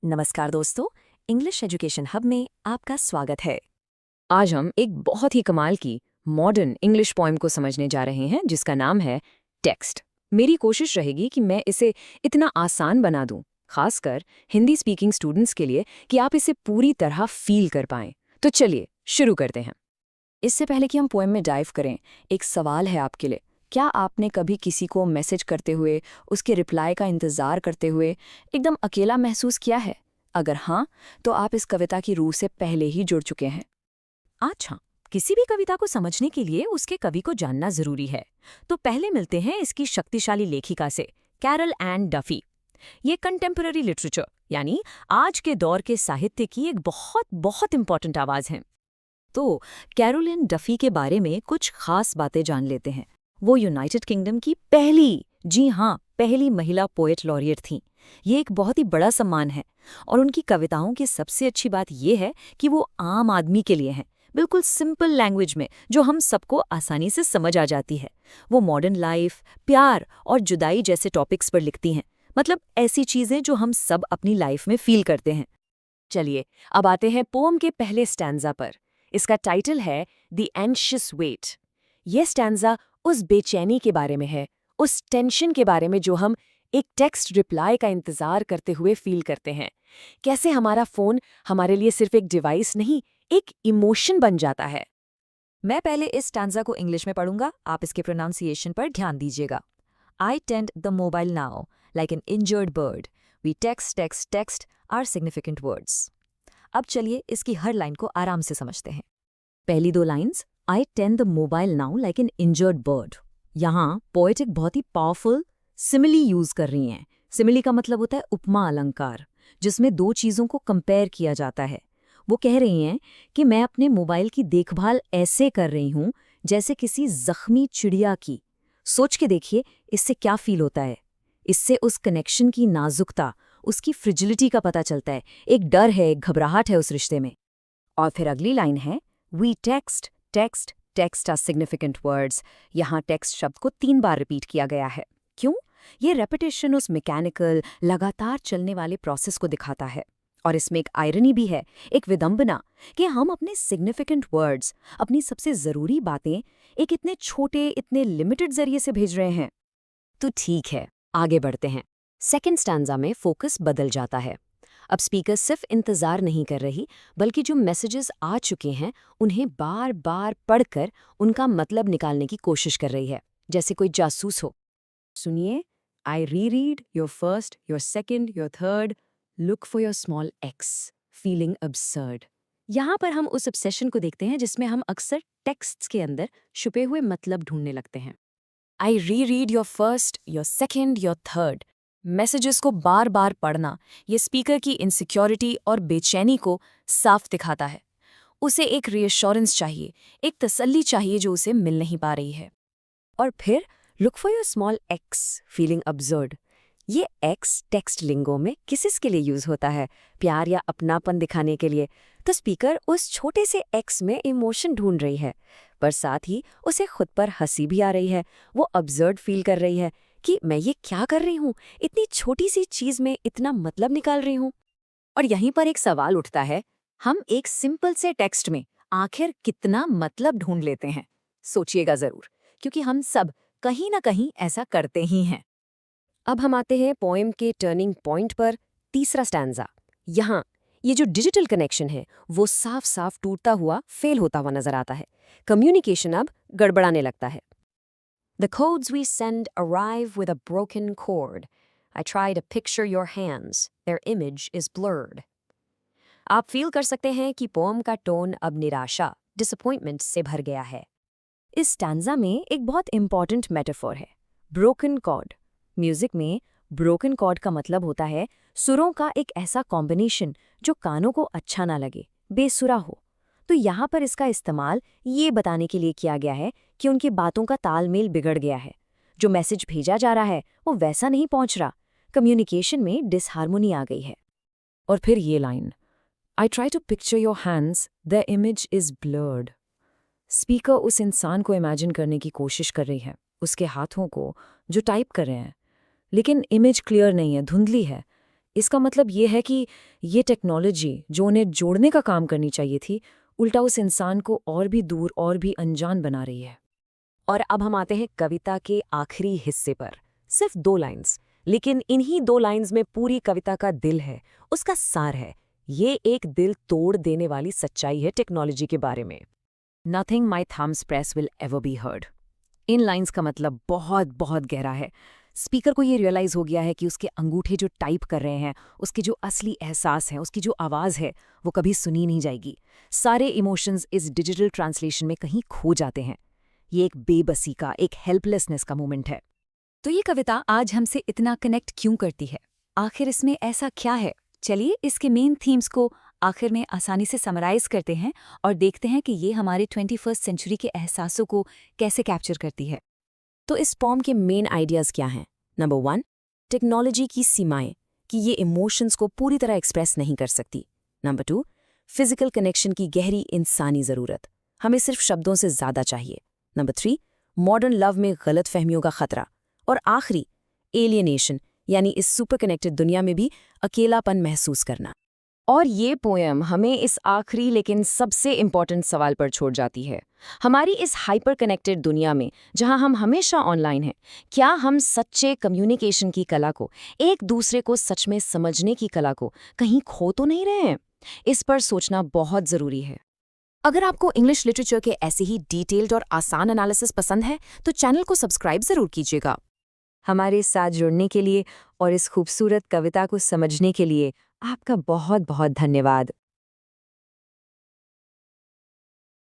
नमस्कार दोस्तों, English education hub में आपका स्वागत है। आज हम एक बहुत ही कमाल की मॉडर्न इंग्लिश पोएम को समझने जा रहे हैं जिसका नाम है टेक्स्ट। मेरी कोशिश रहेगी कि मैं इसे इतना आसान बना दूं, खासकर हिंदी स्पीकिंग स्टूडेंट्स के लिए, कि आप इसे पूरी तरह फील कर पाएं। तो चलिए शुरू करते हैं। इससे पहले कि हम पोएम में डाइव करें, एक सवाल है आपके लिए। क्या आपने कभी किसी को मैसेज करते हुए, उसके रिप्लाई का इंतज़ार करते हुए एकदम अकेला महसूस किया है? अगर हाँ, तो आप इस कविता की रूह से पहले ही जुड़ चुके हैं। अच्छा, किसी भी कविता को समझने के लिए उसके कवि को जानना जरूरी है। तो पहले मिलते हैं इसकी शक्तिशाली लेखिका से, कैरल एन डफी। ये कंटेम्पररी लिटरेचर यानी आज के दौर के साहित्य की एक बहुत बहुत इंपॉर्टेंट आवाज है। तो कैरोलिन डफी के बारे में कुछ खास बातें जान लेते हैं। वो यूनाइटेड किंगडम की पहली, जी हाँ, पहली महिला पोएट लॉरिएट थीं। ये एक बहुत ही बड़ा सम्मान है। और उनकी कविताओं की सबसे अच्छी बात यह है कि वो आम आदमी के लिए हैं, बिल्कुल सिंपल लैंग्वेज में, जो हम सबको आसानी से समझ आ जाती है। वो मॉडर्न लाइफ, प्यार और जुदाई जैसे टॉपिक्स पर लिखती हैं, मतलब ऐसी चीजें जो हम सब अपनी लाइफ में फील करते हैं। चलिए अब आते हैं पोम के पहले स्टैंजा पर। इसका टाइटल है द एंशियस वेट। यह स्टैंजा उस बेचैनी के बारे में है, उस टेंशन के बारे में जो हम एक टेक्स्ट रिप्लाई का इंतजार करते हुए फील करते हैं। कैसे हमारा फोन हमारे लिए सिर्फ एक डिवाइस नहीं, एक इमोशन बन जाता है। मैं पहले इस स्टैंजा को इंग्लिश में पढ़ूंगा, आप इसके प्रोनाउंसिएशन पर ध्यान दीजिएगा। I tend the mobile now, like an injured bird. We text are significant words. अब चलिए इसकी हर लाइन को आराम से समझते हैं। पहली दो lines, I tend the mobile now like an injured bird. यहाँ पोएट एक बहुत ही पावरफुल सिमिली यूज कर रही हैं। सिमिली का मतलब होता है उपमा अलंकार, जिसमें दो चीज़ों को कंपेयर किया जाता है। वो कह रही हैं कि मैं अपने मोबाइल की देखभाल ऐसे कर रही हूँ जैसे किसी जख्मी चिड़िया की। सोच के देखिए इससे क्या फील होता है। इससे उस कनेक्शन की नाजुकता, उसकी फ्रिजिलिटी का पता चलता है। एक डर है, एक घबराहट है उस रिश्ते में। और फिर अगली लाइन है, we text are significant words. यहाँ टेक्स्ट शब्द को 3 बार रिपीट किया गया है। क्यों? ये रेपिटेशन उस मैकेनिकल, लगातार चलने वाले प्रोसेस को दिखाता है। और इसमें एक आयरनी भी है, एक विडंबना, कि हम अपने सिग्निफिकेंट वर्ड्स, अपनी सबसे ज़रूरी बातें एक इतने छोटे, इतने लिमिटेड जरिए से भेज रहे हैं। तो ठीक है, आगे बढ़ते हैं। सेकंड स्टैंजा में फोकस बदल जाता है। अब स्पीकर सिर्फ इंतजार नहीं कर रही, बल्कि जो मैसेजेस आ चुके हैं उन्हें बार बार पढ़कर उनका मतलब निकालने की कोशिश कर रही है, जैसे कोई जासूस हो। सुनिए, I reread your first, your second, your third, look for your small x, feeling absurd. यहाँ पर हम उस ऑब्सेशन को देखते हैं जिसमें हम अक्सर टेक्स्ट्स के अंदर छुपे हुए मतलब ढूंढने लगते हैं। I reread your first, your second, your third. Messages को बार बार पढ़ना ये स्पीकर की इनसिक्योरिटी और बेचैनी को साफ दिखाता है। उसे एक रीअश्योरेंस चाहिए, एक तसल्ली चाहिए जो उसे मिल नहीं पा रही है। और फिर look for your small x, feeling absurd. ये एक्स टेक्स्ट लिंगो में किसके लिए यूज होता है? प्यार या अपनापन दिखाने के लिए। तो स्पीकर उस छोटे से एक्स में इमोशन ढूंढ रही है, पर साथ ही उसे खुद पर हंसी भी आ रही है। वो अब्सर्ड फील कर रही है कि मैं ये क्या कर रही हूँ, इतनी छोटी सी चीज में इतना मतलब निकाल रही हूँ। और यहीं पर एक सवाल उठता है, हम एक सिंपल से टेक्स्ट में आखिर कितना मतलब ढूंढ लेते हैं? सोचिएगा जरूर, क्योंकि हम सब कहीं ना कहीं ऐसा करते ही हैं। अब हम आते हैं पोएम के टर्निंग पॉइंट पर, तीसरा स्टैंजा। यहाँ ये जो डिजिटल कनेक्शन है वो साफ साफ टूटता हुआ, फेल होता हुआ नजर आता है। कम्युनिकेशन अब गड़बड़ाने लगता है। The codes we send arrive with a broken cord. I try to picture your hands. Their image is blurred. आप फील कर सकते हैं कि पोएम का टोन अब निराशा, डिसअपॉइंटमेंट से भर गया है। इस स्टैंजा में एक बहुत इंपॉर्टेंट मेटाफोर है, ब्रोकन कॉर्ड। म्यूजिक में ब्रोकन कॉर्ड का मतलब होता है सुरों का एक ऐसा कॉम्बिनेशन जो कानों को अच्छा ना लगे, बेसुरा हो। तो यहाँ पर इसका इस्तेमाल ये बताने के लिए किया गया है कि उनकी बातों का तालमेल बिगड़ गया है। जो मैसेज भेजा जा रहा है वो वैसा नहीं पहुंच रहा। कम्युनिकेशन में डिसहार्मोनी आ गई है। और फिर ये line, I try to picture your hands, there image is blurred. Speaker उस इंसान को इमेजिन करने की कोशिश कर रही है, उसके हाथों को जो टाइप कर रहे हैं, लेकिन इमेज क्लियर नहीं है, धुंधली है। इसका मतलब ये है कि ये टेक्नोलॉजी जो उन्हें जोड़ने का काम करनी चाहिए थी, उल्टा उस इंसान को और भी दूर और भी अनजान बना रही है। और अब हम आते हैं कविता के आखिरी हिस्से पर। सिर्फ 2 लाइन्स, लेकिन इन्हीं 2 लाइन्स में पूरी कविता का दिल है, उसका सार है। ये एक दिल तोड़ देने वाली सच्चाई है टेक्नोलॉजी के बारे में। Nothing my thumbs press will ever be heard। In lines का मतलब बहुत बहुत गहरा है। स्पीकर को ये रियलाइज हो गया है कि उसके अंगूठे जो टाइप कर रहे हैं, उसके जो असली एहसास हैं, उसकी जो आवाज़ है, वो कभी सुनी नहीं जाएगी। सारे इमोशंस इस डिजिटल ट्रांसलेशन में कहीं खो जाते हैं। ये एक बेबसी का, एक हेल्पलेसनेस का मोमेंट है। तो ये कविता आज हमसे इतना कनेक्ट क्यों करती है? आखिर इसमें ऐसा क्या है? चलिए इसके मेन थीम्स को आखिर में आसानी से समराइज करते हैं और देखते हैं कि ये हमारे 21st सेंचुरी के एहसासों को कैसे कैप्चर करती है। तो इस पॉम के मेन आइडियाज़ क्या हैं? नंबर 1, टेक्नोलॉजी की सीमाएं, कि ये इमोशंस को पूरी तरह एक्सप्रेस नहीं कर सकती। नंबर 2, फिजिकल कनेक्शन की गहरी इंसानी ज़रूरत, हमें सिर्फ शब्दों से ज़्यादा चाहिए। नंबर 3, मॉडर्न लव में गलत फहमियों का खतरा। और आखिरी, एलियनेशन, यानी इस सुपर कनेक्टेड दुनिया में भी अकेलापन महसूस करना। और ये पोएम हमें इस आखिरी लेकिन सबसे इम्पॉर्टेंट सवाल पर छोड़ जाती है। हमारी इस हाइपर कनेक्टेड दुनिया में जहां हम हमेशा ऑनलाइन हैं, क्या हम सच्चे कम्युनिकेशन की कला को, एक दूसरे को सच में समझने की कला को कहीं खो तो नहीं रहे हैं? इस पर सोचना बहुत ज़रूरी है। अगर आपको इंग्लिश लिटरेचर के ऐसे ही डिटेल्ड और आसान एनालिसिस पसंद है तो चैनल को सब्सक्राइब ज़रूर कीजिएगा। हमारे साथ जुड़ने के लिए और इस खूबसूरत कविता को समझने के लिए आपका बहुत बहुत धन्यवाद।